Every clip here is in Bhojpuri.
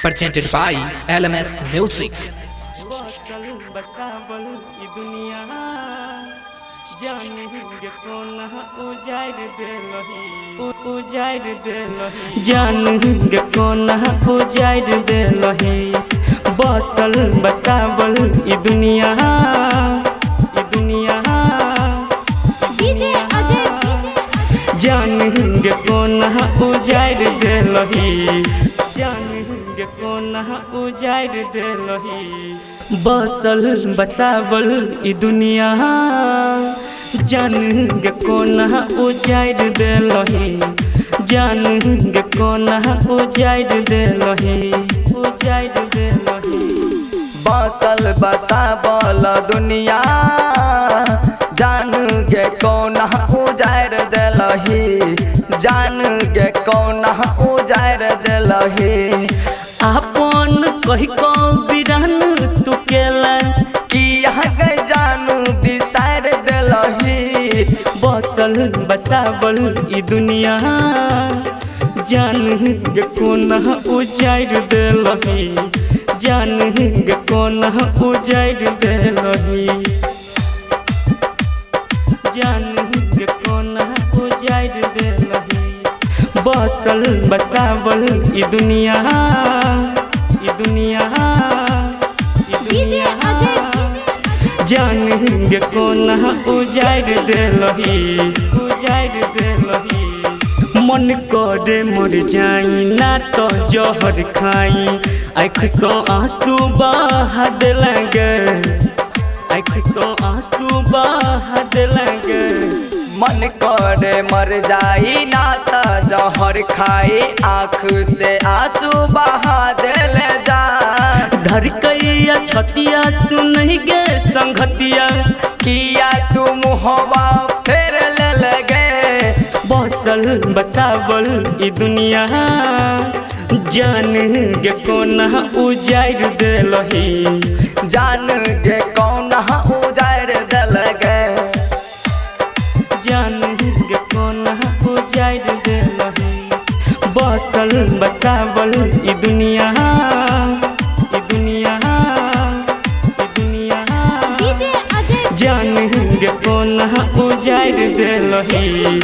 presented by LMS Music. जानेंगे कोना उजाड़ देलही बसल बसावल ई दुनिया जानेंगे कोना उजाड़ देलही जानेंगे कोना उजाड़ देलही बसल बसावल ई दुनिया जानेंगे कोना उजाड़ देलही जानेंगे कोना उजाड़ देलही बसल बसावल दुनिया जानेंगे कोना उजाड़ देलही जानेंगे कोना उजाड़ देलही अपन कही को बिरहन तू केला किया गए जानू बिसार देलही बसल बसावल ई दुनिया जानेंगे कोना उजाड़ देलही जानेंगे कोना उजाड़ देलही जानेंगे कोना उजाड़ देलही बसल बसावल ई दुनिया जानेंगे कोना उजाड़ देलही मन करे मर जाई ना तो जहर खाई आँख सो आंसू बहा देलगे आँख सो आंसू बहा देलगे मन करे मर जाई ना त जहर खाई आँख से आंसू बहा देल जा धड़कैया छतिया सुनहि गे संगतिया किया तू मुहवा फेर ले लगे बसल बसावल ई दुनिया जानेंगे कोना उजाड़ देलही जानेंगे कोना उजाड़ देलगे जानेंगे कोना उजाड़ देलही बसल बसावल ई दुनिया जानेंगे कोना उजाड़ देलही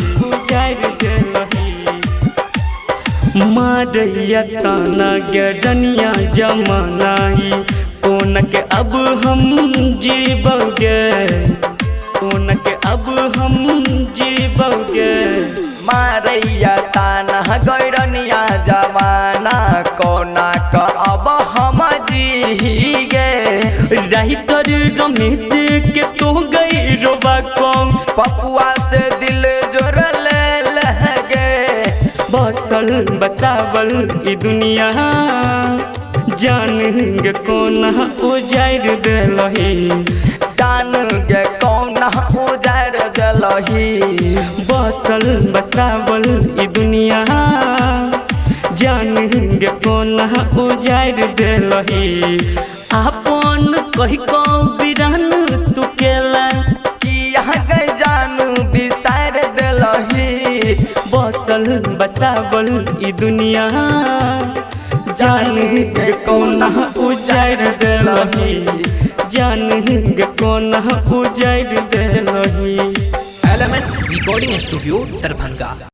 मारैया ताना गडनिया जमानाई कोन के अब हम जीवगे कोन के अब हम जीवगे मारैया ताना गैरनिया जमाना कोना का अब हम जीगे राइटर रमेश के तो गई रोबा कौन पपुआ से दिल जोड़ ले लगे बसल बसावल ई दुनिया जानेंगे कोना उजाड़ देलही जानेंगे कोना उजाड़ देलही बसल बसावल ई दुनिया जानेंगे कोना उजाड़ देलही अपन कही को बिरहन तू केला किया गए जानू बिसार देलही बसल बसावल ई दुनिया जानेंगे कोना उजाड़ देलही जानेंगे कोना उजाड़ देलही LMS Recording Studio, Darbhanga.